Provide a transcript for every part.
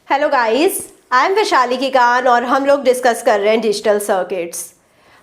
Hello guys, I am Vaishali Kikan और हम लोग डिस्कस कर रहे हैं डिजिटल सर्किट्स।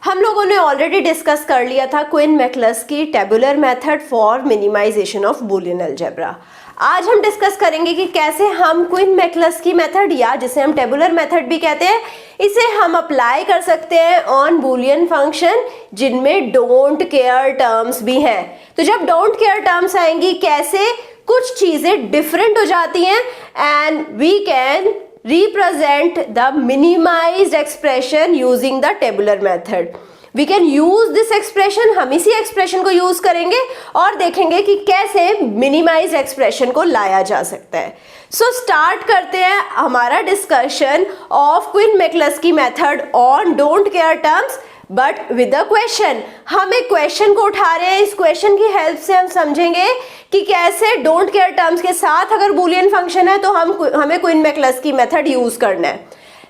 हम लोगों ने ऑलरेडी डिस्कस कर लिया था Quine McCluskey tabular method for minimization of Boolean algebra. आज हम डिस्कस करेंगे कि कैसे हम क्विन मैकक्लस्की मेथड या जिसे हम टेबुलर मेथड भी कहते हैं, इसे हम अप्लाई कर सकते हैं ऑन बूलियन फंक्शन जिनमें डोंट केयर टर्म्स भी हैं। तो जब डोंट केयर टर्म्स आएंगी, कैसे कुछ चीजें डिफरेंट हो जाती हैं and we can represent the minimized expression using the tabular method. We can use this expression, हम इसी expression को यूज करेंगे और देखेंगे कि कैसे minimized expression को लाया जा सकता है। So start करते हैं हमारा discussion of Quinn-McCluskey method on don't care terms but with a question. हम एक क्वेश्चन को उठा रहे हैं, इस क्वेश्चन की हेल्प से हम समझेंगे कि कैसे डोंट केयर टर्म्स के साथ अगर बूलियन फंक्शन है तो हमें क्विन मैकक्लस्की मेथड यूज करना है।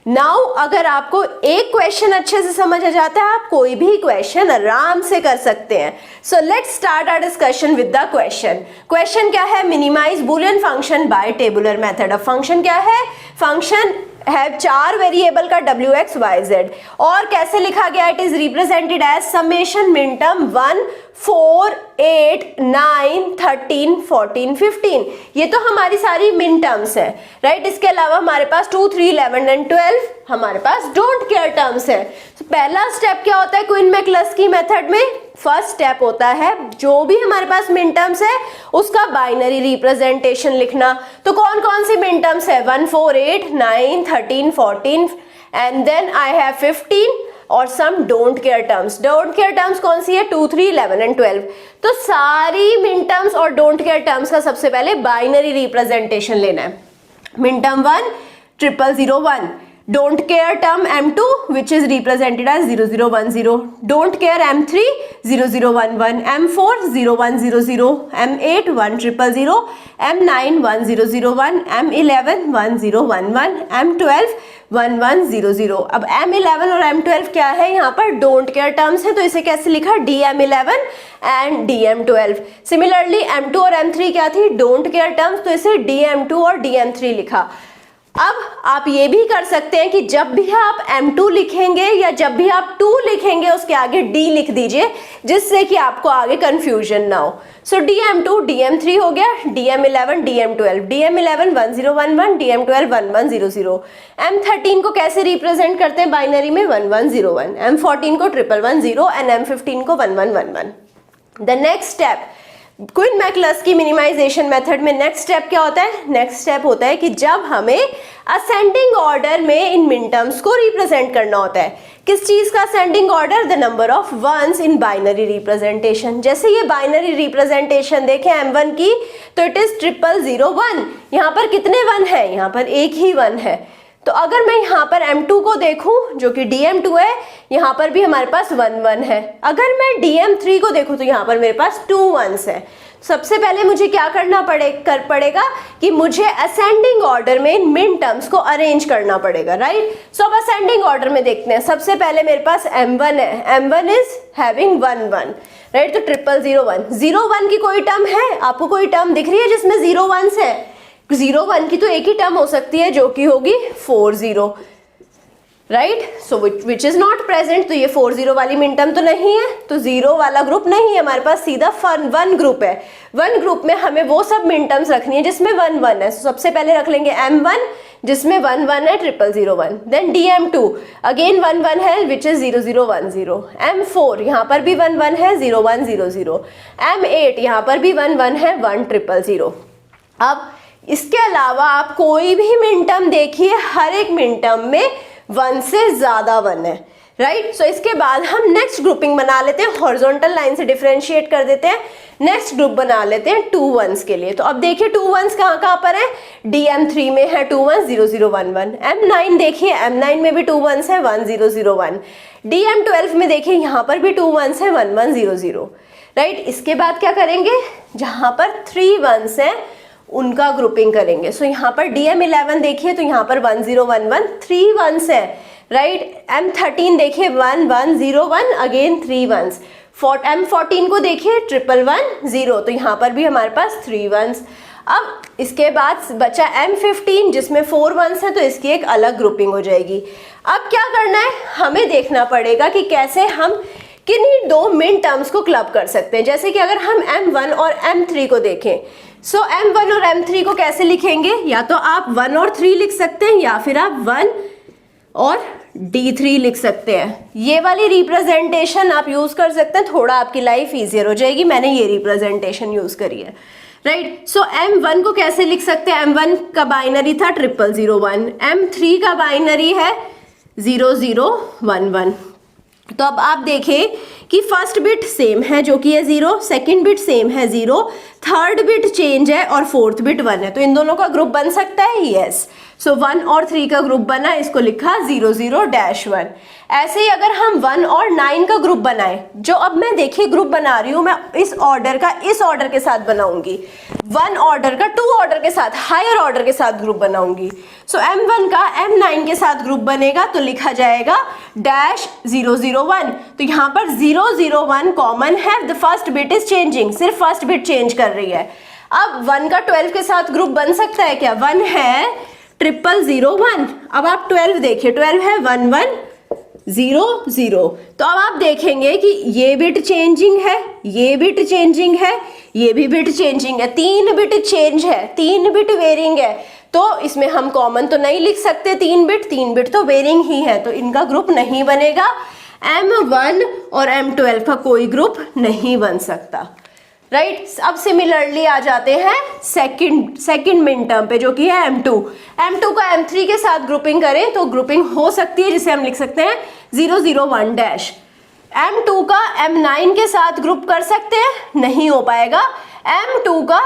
नाउ अगर आपको एक क्वेश्चन अच्छे से समझ आ जाता है, आप कोई भी क्वेश्चन आराम से कर सकते हैं। So let's start our discussion with the question. Question क्या है? Minimize Boolean function by tabular method. अब फंक्शन क्या है? फंक्शन है 4 वेरिएबल का w x y z और कैसे लिखा गया? It is represented as summation minterm 1 4 8 9 13 14 15। ये तो हमारी सारी मिन टर्म्स है, राइट। इसके अलावा हमारे पास 2 3 11 एंड 12 हमारे पास डोंट केयर टर्म्स है। तो पहला स्टेप क्या होता है क्विन मैकक्लस्की मेथड में? फर्स्ट स्टेप होता है जो भी हमारे पास मिन टर्म्स है उसका बाइनरी रिप्रेजेंटेशन लिखना। तो कौन कौन सी मिन टर्म्स है? 1 4 8 9 13 14 एंड देन आई हैव 15 और sum don't care terms. Don't care terms कौन सी है? 2 3 11 एंड 12। तो सारी मिन टर्म्स और डोंट केयर टर्म्स का सबसे पहले बाइनरी रिप्रेजेंटेशन लेना है। Min term 1 0001, don't care term m2 which is represented as 0010, don't care m3 0011, m4 0100, m8 1000, m9 1001, m11 1011, m12 1100। अब m11 और m12 क्या है? यहाँ पर डोंट केयर टर्म्स है, तो इसे कैसे लिखा? dm11 and dm12। Similarly m2 और m3 क्या थी? डोंट केयर टर्म्स, तो इसे dm2 और dm3 लिखा। अब आप ये भी कर सकते हैं कि जब भी आप m2 लिखेंगे या जब भी आप 2 लिखेंगे उसके आगे d लिख दीजिए, जिससे कि आपको आगे कंफ्यूजन ना हो। सो dm2 dm3 हो गया, dm11 dm12, dm11 1011, dm12 1100। m13 को कैसे रिप्रेजेंट करते हैं बाइनरी में? 1101, m14 को 1110 एंड m15 को 1111। The next step Quine McCluskey minimization method में नेक्स्ट स्टेप क्या होता है? नेक्स्ट स्टेप होता है कि जब हमें असेंडिंग ऑर्डर में इन मिन टर्म्स को रिप्रेजेंट करना होता है। किस चीज का ascending order? The number of ones in binary representation. जैसे ये बाइनरी रिप्रेजेंटेशन देखें m1 की, तो इट इज 0001। यहाँ पर कितने 1 है? यहाँ पर एक ही 1 है। तो अगर मैं यहाँ पर m2 को देखूं जो कि dm2 है, यहाँ पर भी हमारे पास 1 1 है। अगर मैं dm3 को देखूं तो यहाँ पर मेरे पास 2 1s है। सबसे पहले मुझे क्या करना पड़ेगा कि मुझे असेंडिंग ऑर्डर में मिन टर्म्स को अरेंज करना पड़ेगा, राइट। सो अब असेंडिंग ऑर्डर में देखते हैं। सबसे पहले मेरे पास m1 है, m1 इज हैविंग 1 1, राइट। तो 0001, 01 की कोई टर्म है? आपको कोई टर्म दिख रही है जिसमें 0 1s है? 01 की तो एक ही टर्म हो सकती है जो कि होगी 40, right. So which is not present, तो ये 40 वाली मिन टर्म तो नहीं है, तो 0 वाला ग्रुप नहीं है हमारे पास, सीधा 1 ग्रुप है। 1 ग्रुप में हमें वो सब मिन टर्म्स रखनी है जिसमें 1 1 है। सबसे पहले रख लेंगे m1 जिसमें 1 1 है, 0001। देन dm2 अगेन 1 1 है विच इज 0010। m4 यहाँ पर भी 1 1 है, 0100। m8 यहाँ पर भी 1 1 है, 1000। अब इसके अलावा आप कोई भी मिन टर्म देखिए, हर एक मिन टर्म में 1 से ज्यादा 1 है, राइट। सो इसके बाद हम नेक्स्ट ग्रुपिंग बना लेते हैं, हॉरिजॉन्टल लाइन से डिफरेंशिएट कर देते हैं। नेक्स्ट ग्रुप बना लेते हैं 2 1s के लिए। तो अब देखिए 2 1s कहाँ पर है? dm3 में है 2 1s 0011। m9 देखिए, m9 में भी 2 1s है, 1001। dm12 में देखिए यहाँ पर भी 2 1s है, 1100, राइट। इसके बाद क्या करेंगे? जहां पर 3 1s है उनका ग्रुपिंग करेंगे। सो यहाँ पर dm11 देखिए तो यहाँ पर 1011, 3 1s है, राइट। m13 देखिए 1101, अगेन 3 1s। m14 को देखिए 1110, तो यहाँ पर भी हमारे पास 3 1s। अब इसके बाद बचा M15 जिसमें 4 वंस है, तो इसकी एक अलग ग्रुपिंग हो जाएगी। अब क्या करना है, हमें देखना पड़ेगा कि कैसे हम किन्हीं दो मिन टर्म्स को क्लब कर सकते हैं। जैसे कि अगर हम M1 और M3 को देखें, सो M1 और M3 को कैसे लिखेंगे, या तो आप 1 और 3 लिख सकते हैं या फिर आप 1 और D3 लिख सकते हैं। ये वाली रिप्रेजेंटेशन आप यूज कर सकते हैं, थोड़ा आपकी लाइफ इजियर हो जाएगी। मैंने ये रिप्रेजेंटेशन यूज करी है, राइट। सो M1 को कैसे लिख सकते हैं, M1 का बाइनरी था 0001, M3 का बाइनरी है 0011। तो अब आप देखें कि फर्स्ट बिट सेम है जो कि है 0, सेकंड बिट सेम है 0, थर्ड बिट चेंज है और फोर्थ बिट 1 है। तो इन दोनों का ग्रुप बन सकता है, यस। सो 1 और 3 का ग्रुप बना, इसको लिखा 00-1। ऐसे ही अगर हम 1 और 9 का ग्रुप बनाएं, जो अब मैं देखिए ग्रुप बना रही हूं, मैं इस ऑर्डर का इस ऑर्डर के साथ बनाऊंगी, 1 ऑर्डर का 2 ऑर्डर के साथ, हायर ऑर्डर के साथ ग्रुप बनाऊंगी। सो M1 का M9 के साथ ग्रुप बनेगा तो लिखा जाएगा -001। तो यहाँ पर 001 कॉमन है, the first bit is changing, सिर्फ फर्स्ट बिट चेंज कर रही है। अब 1 का 12 के साथ ग्रुप बन सकता है क्या, 1 है 0001। अब आप 12 देखिए, 12 है 1100। तो अब आप देखेंगे कि ये बिट चेंजिंग है, ये बिट चेंजिंग है, ये भी बिट चेंजिंग है, 3 बिट चेंज है, 3 बिट वेरिंग है। तो इसमें हम कॉमन तो नहीं लिख सकते, 3 बिट तो वेरिंग ही है, तो इनका ग्रुप नहीं बनेगा। M1 और M12 का कोई ग्रुप नहीं बन सकता, राइट। अब सिमिलरली आ जाते हैं सेकंड मिन टर्म पे, जो कि है M2 का M3 के साथ ग्रुपिंग करें तो ग्रुपिंग हो सकती है, जिसे हम लिख सकते हैं 001-। M2 का M9 के साथ ग्रुप कर सकते हैं, नहीं हो पाएगा। M2 का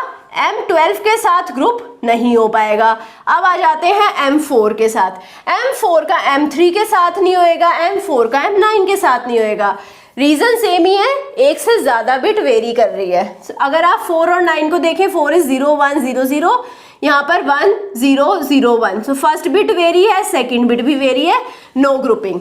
M12 के साथ ग्रुप नहीं हो पाएगा। अब आ जाते हैं M4 के साथ, M4 का M3 के साथ नहीं होएगा, M4 का M9 के साथ नहीं होएगा। रीजन सेम ही है, एक से ज्यादा बिट वेरी कर रही है। अगर आप 4 और 9 को देखें, 4 इज 0100, यहाँ पर 1001। सो फर्स्ट बिट वेरी है, सेकंड बिट भी वेरी है, नो ग्रुपिंग।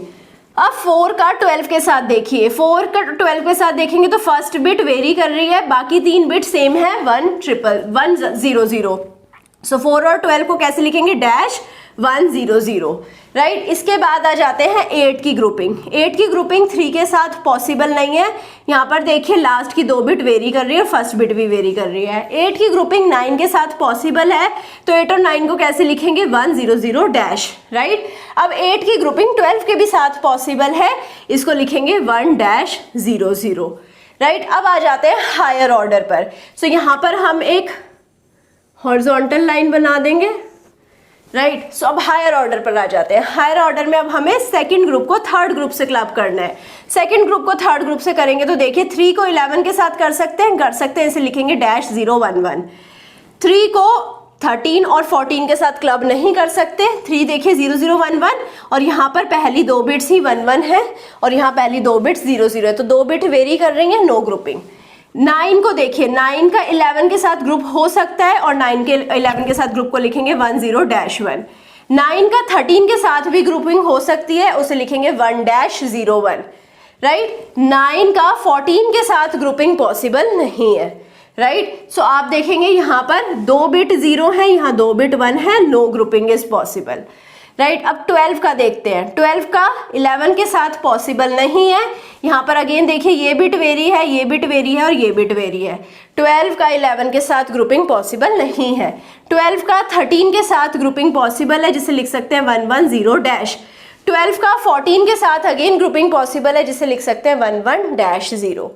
अब 4 का 12 के साथ देखिए, 4 का 12 के साथ देखेंगे तो फर्स्ट बिट वेरी कर रही है, बाकी 3 बिट सेम है, 100। सो 4 और 12 को कैसे लिखेंगे, -100, राइट। इसके बाद आ जाते हैं 8 की ग्रुपिंग। 8 की ग्रुपिंग 3 के साथ पॉसिबल नहीं है। यहाँ पर देखिए लास्ट की 2 बिट वेरी कर रही है, फर्स्ट बिट भी वेरी कर रही है। 8 की ग्रुपिंग 9 के साथ पॉसिबल है, तो 8 और 9 को कैसे लिखेंगे, 100-, राइट। अब 8 की ग्रुपिंग 12 के भी साथ पॉसिबल है, इसको लिखेंगे 1-00, राइट। अब आ जाते हैं हायर ऑर्डर पर। सो यहाँ पर हम एक हॉरिजॉन्टल लाइन बना देंगे, राइट। सो अब हायर ऑर्डर पर आ जाते हैं। हायर ऑर्डर में अब हमें सेकंड ग्रुप को थर्ड ग्रुप से क्लब करना है। सेकंड ग्रुप को थर्ड ग्रुप से करेंगे तो देखिए 3 को 11 के साथ कर सकते हैं, इसे लिखेंगे -011। 3 को 13 और 14 के साथ क्लब नहीं कर सकते। 3 देखिए 0011 और यहाँ पर पहली 2 बिट्स ही 11 है और यहाँ पहली 2 बिट्स 00 है, तो 2 बिट वेरी कर रही है, नो ग्रुपिंग। 9 को देखिए, 9 का 11 के साथ ग्रुप हो सकता है और 9 के 11 के साथ ग्रुप को लिखेंगे 10-1। 9 का 13 के साथ भी ग्रुपिंग हो सकती है, उसे लिखेंगे 1-01, राइट। 9 का 14 के साथ ग्रुपिंग पॉसिबल नहीं है, राइट। सो आप देखेंगे यहाँ पर 2 बिट 0 है, यहाँ 2 बिट 1 है, no grouping is possible, right. अब 12 का देखते हैं। 12 का 11 के साथ पॉसिबल नहीं है। यहाँ पर अगेन देखिए ये बिट वेरी है, ये बिट वेरी है और ये बिट वेरी है। 12 का 11 के साथ ग्रुपिंग पॉसिबल नहीं है। 12 का 13 के साथ ग्रुपिंग पॉसिबल है, जिसे लिख सकते हैं 110-। 12 का 14 के साथ अगेन ग्रुपिंग पॉसिबल है, जिसे लिख सकते हैं 11-0,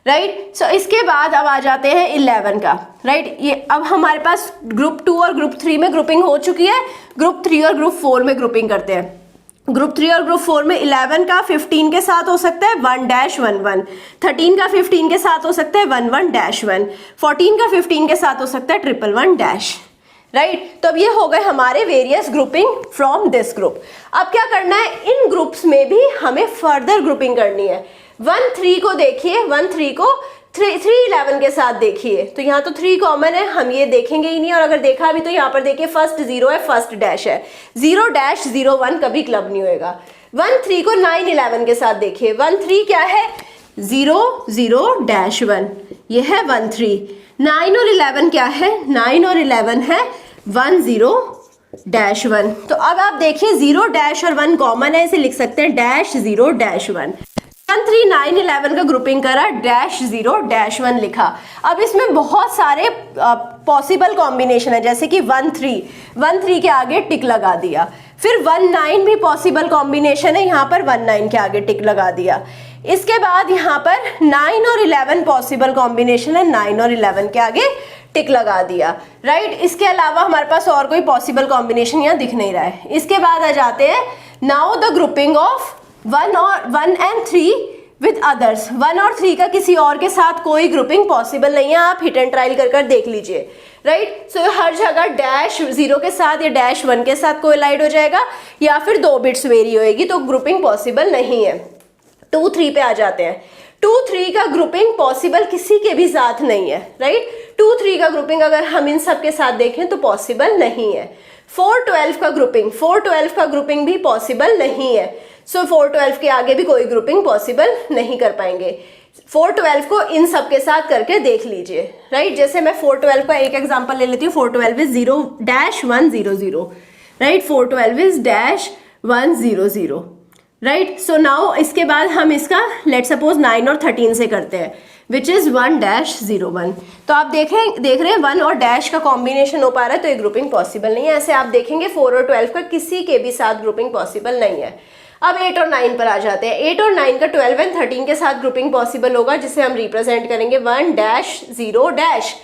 राइट। सो इसके बाद अब आ जाते हैं 11 का, राइट। ये अब हमारे पास ग्रुप 2 और ग्रुप 3 में ग्रुपिंग हो चुकी है, ग्रुप 3 और ग्रुप 4 में ग्रुपिंग करते हैं। ग्रुप 3 और ग्रुप 4 में 11 का 15 के साथ हो सकता है 1-11, 13 का 15 के साथ हो सकता है 11-1, 14 का 15 के साथ हो सकता है 111-, राइट। तो अब ये हो गए हमारे various grouping from this group. अब क्या करना है, इन ग्रुप्स में भी हमें फर्दर ग्रुपिंग करनी है। 1-3 को देखिए, 1-3 को 3-11 के साथ देखिए, तो यहाँ तो 3 कॉमन है, हम ये देखेंगे ही नहीं, और अगर देखा भी तो यहाँ पर देखिए फर्स्ट 0 है, फर्स्ट डैश है, 0-01 कभी क्लब नहीं होएगा। 1-3 को 9-11 के साथ देखिए, 1-3 क्या है, 0-0-1, ये है 1 3। 9 और 11 क्या है? 9 और 11 है 1 0 डैश 1। तो अब आप देखिए 0 डैश और 1 कॉमन है, इसे लिख सकते हैं डैश 0 डैश 1। 1 3 9 11 का ग्रुपिंग करा, डैश 0 डैश 1 लिखा। अब इसमें बहुत सारे पॉसिबल कॉम्बिनेशन है, जैसे कि 1 3 के आगे टिक लगा दिया। फिर 1 9 भी पॉसिबल कॉम्बिनेशन है, यहाँ पर 1 9 के आगे टिक लगा दिया। इसके बाद यहाँ पर 9 और 11 पॉसिबल कॉम्बिनेशन है, 9 और 11 के आगे टिक लगा दिया, राइट। इसके अलावा हमारे पास और कोई पॉसिबल कॉम्बिनेशन यहाँ दिख नहीं रहा है। इसके बाद आ जाते हैं now the grouping of 1 and 3 with others. 1 और 3 का किसी और के साथ कोई ग्रुपिंग पॉसिबल नहीं है, आप हिट एंड ट्रायल कर देख लीजिए, राइट। सो हर जगह डैश 0 के साथ या डैश 1 के साथ कोलाइड हो जाएगा, या फिर 2 बिट्स वेरी होएगी, तो ग्रुपिंग पॉसिबल नहीं है। 2 3 पे आ जाते हैं। 2 3 का ग्रुपिंग पॉसिबल किसी के भी साथ नहीं है, राइट। 2 3 का ग्रुपिंग अगर हम इन सब के साथ देखें तो पॉसिबल नहीं है। 4 12 का ग्रुपिंग भी पॉसिबल नहीं है। सो 4 12 के आगे भी कोई ग्रुपिंग पॉसिबल नहीं कर पाएंगे। 4 12 को इन सब के साथ करके देख लीजिए, राइट। जैसे मैं 4 12 का एक एग्जांपल ले लेती हूँ। 4 12 is 0 dash 1 0 0, right. 4 12 is dash 1 0 0, right. So now इसके बाद हम इसका लेट सपोज 9 और 13 से करते हैं, विच इज 1 डैश 0 1। तो आप देख रहे हैं 1 और डैश का कॉम्बिनेशन हो पा रहा है, तो ये ग्रुपिंग पॉसिबल नहीं है। ऐसे आप देखेंगे 4 और 12 का किसी के भी साथ ग्रुपिंग पॉसिबल नहीं है। अब 8 और 9 पर आ जाते हैं। 8 और 9 का 12 एंड 13 के साथ ग्रुपिंग पॉसिबल होगा, जिसे हम रिप्रेजेंट करेंगे 1 डैश 0 डैश।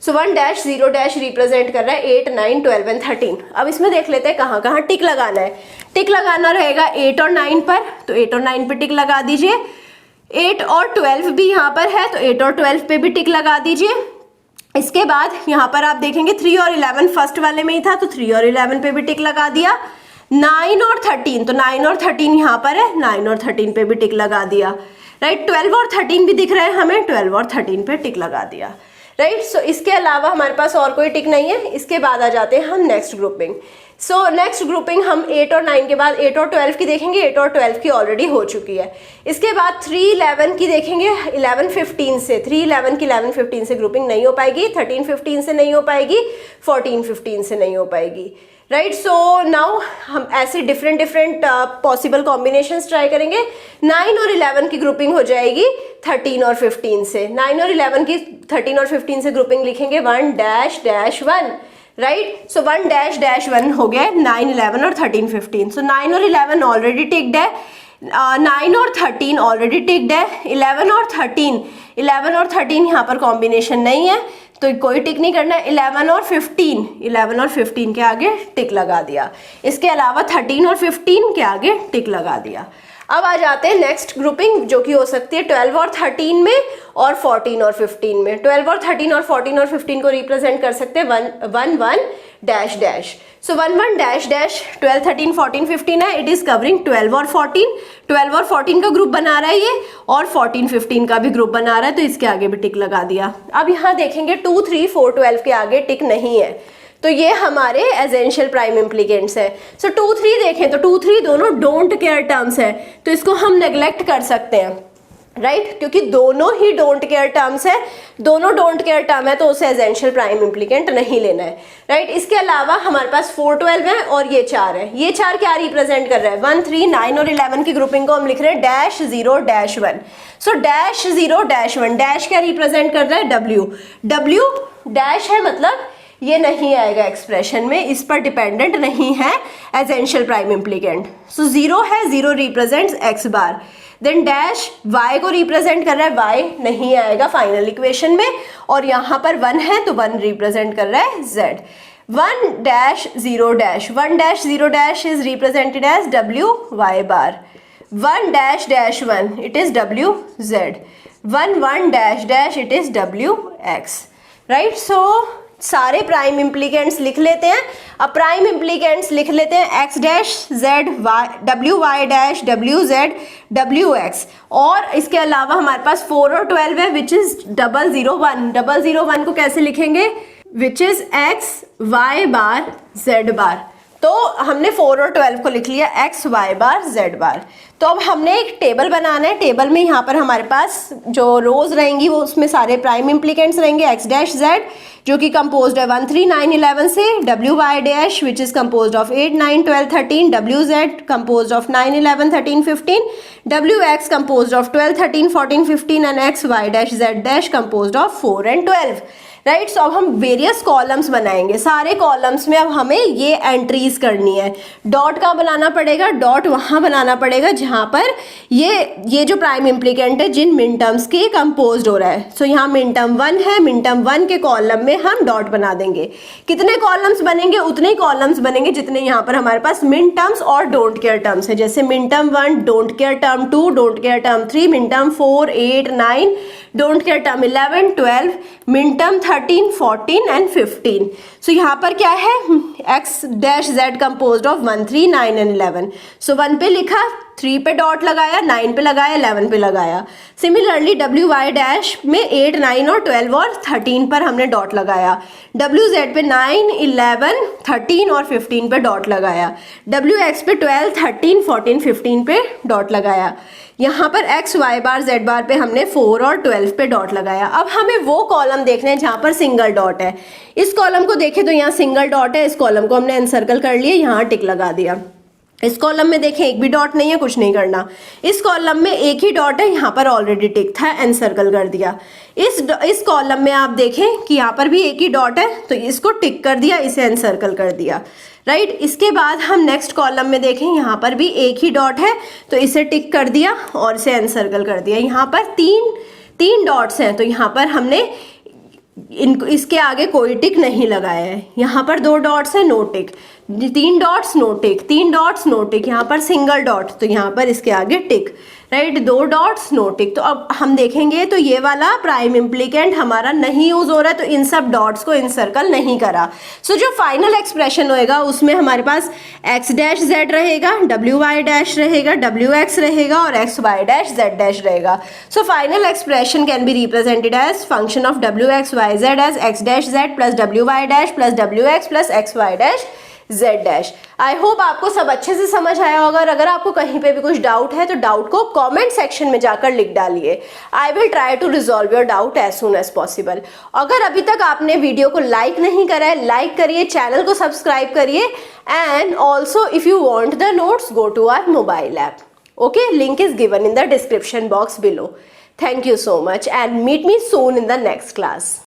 सो 1 डैश 0 डैश रिप्रेजेंट कर रहा है 8 9 12 एंड 13। अब इसमें देख लेते हैं कहाँ कहाँ टिक लगाना है। टिक लगाना रहेगा 8 और 9 पर, तो 8 और 9 पर टिक लगा दीजिए। 8 और 12 भी यहाँ पर है, तो 8 और 12 पे भी टिक लगा दीजिए। इसके बाद यहाँ पर आप देखेंगे 3 और 11 फर्स्ट वाले में ही था, तो 3 और 11 पे भी टिक लगा दिया। 9 और 13, तो 9 और 13 यहाँ पर है, 9 और 13 पे भी टिक लगा दिया, राइट। 12 और 13 भी दिख रहे हैं हमें, 12 और 13 पे टिक लगा दिया, राइट। सो इसके अलावा हमारे पास और कोई टिक नहीं है। इसके बाद आ जाते हैं हम next grouping. So next grouping हम 8 और 9 के बाद 8 और 12 की देखेंगे। 8 और 12 की ऑलरेडी हो चुकी है। इसके बाद 3 11 की देखेंगे 11 15 से। 3 11 की 11 15 से ग्रुपिंग नहीं हो पाएगी, 13 15 से नहीं हो पाएगी, 14 15 से नहीं हो पाएगी, राइट। सो नाउ हम ऐसे डिफरेंट पॉसिबल कॉम्बिनेशंस ट्राई करेंगे। 9 और 11 की ग्रुपिंग हो जाएगी 13 और 15 से। 9 और 11 की 13 और 15 से ग्रुपिंग लिखेंगे 1 डैश डैश 1, राइट। सो 1 डैश डैश 1 हो गया 9 11 और 13 15। सो 9 और 11 ऑलरेडी टिक्ड है, 9 और 13 ऑलरेडी टिक्ड है। 11 और 13 यहाँ पर कॉम्बिनेशन नहीं है, तो कोई टिक नहीं करना है। 11 और 15 के आगे टिक लगा दिया। इसके अलावा 13 और 15 के आगे टिक लगा दिया। अब आ जाते हैं नेक्स्ट ग्रुपिंग, जो कि हो सकती है 12 और 13 में और 14 और 15 में। 12 और 13 और 14 और 15 को रिप्रेजेंट कर सकते हैं 1 1 डैश डैश। सो 1 1 डैश डैश 12 13 14 15 है। इट इज कवरिंग 12 और 14। 12 और 14 का ग्रुप बना रहा है ये, और 14 15 का भी ग्रुप बना रहा है, तो इसके आगे भी टिक लगा दिया। अब यहाँ देखेंगे 2 3 4 12 के आगे टिक नहीं है, तो ये हमारे एसेंशियल प्राइम इम्प्लीकेंट्स है। सो 2 3 देखें तो 2 3 दोनों डोंट केयर टर्म्स है, तो इसको हम नेग्लेक्ट कर सकते हैं, राइट। क्योंकि दोनों ही डोंट केयर टर्म्स है, दोनों डोंट केयर टर्म है, तो उसे एसेंशियल प्राइम इम्प्लीकेंट नहीं लेना है, राइट। इसके अलावा हमारे पास 4 12 है और ये 4 है। ये 4 क्या रिप्रेजेंट कर रहा है? 1 3 9 और 11 की ग्रुपिंग को हम लिख रहे हैं dash 0 dash 1। So dash 0 dash 1, dash क्या रिप्रेजेंट कर रहा है? W डैश है, मतलब ये नहीं आएगा एक्सप्रेशन में, इस पर डिपेंडेंट नहीं है एसेंशियल प्राइम इम्प्लीकेंट। सो 0 है, 0 रिप्रेजेंट्स x बार। देन डैश y को रिप्रेजेंट कर रहा है, y नहीं आएगा फाइनल इक्वेशन में, और यहाँ पर 1 है तो 1 रिप्रेजेंट कर रहा है z। 1 dash 0 dash 1 dash 0 dash is represented as w y bar. 1 dash dash 1 it is w z। 1 1 dash dash it is w x, right. So सारे प्राइम इम्प्लीकेंट्स लिख लेते हैं। अब प्राइम इम्प्लीकेंट्स लिख लेते हैं x dash z w y dash w z w x, और इसके अलावा हमारे पास 4 और 12 है, विच इज 001। 001 को कैसे लिखेंगे? Which is x y bar z बार। तो हमने 4 और 12 को लिख लिया x y बार z बार। तो अब हमने एक टेबल बनाना है। टेबल में यहाँ पर हमारे पास जो रोज रहेंगी वो उसमें सारे प्राइम इम्प्लीकेंट्स रहेंगे एक्स डैश जेड, जो कि कंपोज्ड है 1 3 9 11 से, डब्ल्यू y dash which is composed of 8 9 12 13, डब्ल्यू जेड कंपोज्ड ऑफ 9 11 13 15, डब्ल्यू x composed of 12 13 14 15 and x y dash z dash composed of 4 and 12, right. So अब हम वेरियस कॉलम्स बनाएंगे। सारे कॉलम्स में अब हमें ये एंट्रीज करनी है। डॉट का बनाना पड़ेगा, डॉट वहां बनाना पड़ेगा जहां पर ये जो प्राइम इम्प्लीकेंट है जिन मिन टर्म्स के कंपोज्ड हो रहा है। सो यहाँ मिन टर्म 1 है, मिन टर्म 1 के कॉलम में हम डॉट बना देंगे। कितने कॉलम्स बनेंगे? उतने ही कॉलम्स बनेंगे जितने यहाँ पर हमारे पास मिन टर्म्स और डोंट केयर टर्म्स है। जैसे min term 1 don't care term 2 don't care term 3, min term 4 8 9 don't care term 11 12, min term 13 14 and 15। सो यहाँ पर क्या है? X dash Z composed of 1 3 9 and 11। सो 1 पे लिखा, 3 पे डॉट लगाया, 9 पे लगाया, 11 पे लगाया। सिमिलरली डब्ल्यू वाई डैश में 8 9 और 12 और 13 पर हमने डॉट लगाया। डब्ल्यू जेड पे 9 11 13 और 15 पे डॉट लगाया। डब्ल्यू एक्स पे 12 13 14 15 पे डॉट लगाया। यहाँ पर एक्स वाई बार जेड बार पे हमने 4 और 12 पे डॉट लगाया। अब हमें वो कॉलम देखने हैं जहाँ पर सिंगल डॉट है। इस कॉलम को देखें तो यहाँ सिंगल डॉट है, इस कॉलम को हमने एनसर्कल कर लिया, यहाँ टिक लगा दिया। इस कॉलम में देखें एक भी डॉट नहीं है, कुछ नहीं करना। इस कॉलम में एक ही डॉट है, यहाँ पर ऑलरेडी टिक था, एनसर्कल कर दिया। इस कॉलम में आप देखें कि यहाँ पर भी एक ही डॉट है, तो इसको टिक कर दिया, इसे एनसर्कल कर दिया, राइट। इसके बाद हम नेक्स्ट कॉलम में देखें, यहाँ पर भी एक ही डॉट है, तो इसे टिक कर दिया और इसे एनसर्कल कर दिया। यहाँ पर तीन डॉट्स हैं, तो यहाँ पर हमने इसके आगे कोई टिक नहीं लगाया है। यहाँ पर 2 डॉट्स है, नो टिक। 3 डॉट्स, नो टिक। 3 डॉट्स, नो टिक। यहाँ पर सिंगल डॉट, तो यहाँ पर इसके आगे टिक, राइट। 2 डॉट्स, नो टिक। तो अब हम देखेंगे तो ये वाला प्राइम इम्प्लीकेंट हमारा नहीं यूज हो रहा है, तो इन सब डॉट्स को इनसर्कल नहीं करा। सो जो फाइनल एक्सप्रेशन होएगा उसमें हमारे पास एक्स डैश जेड रहेगा, डब्ल्यू वाई डैश रहेगा, डब्ल्यू एक्स रहेगा और x y dash z dash रहेगा। So final expression can be represented as function of W x Y Z as x dash Z plus W y dash plus W x plus x y dash z dash. I hope आपको सब अच्छे से समझ आया होगा। अगर आपको कहीं पे भी कुछ डाउट है तो डाउट को कमेंट सेक्शन में जाकर लिख डालिए। I will try to resolve your doubt as soon as possible. अगर अभी तक आपने वीडियो को लाइक नहीं करा है, लाइक करिए, चैनल को सब्सक्राइब करिए and also if you want the notes go to our mobile app. Okay, link is given in the description box below. Thank you so much and meet me soon in the next class.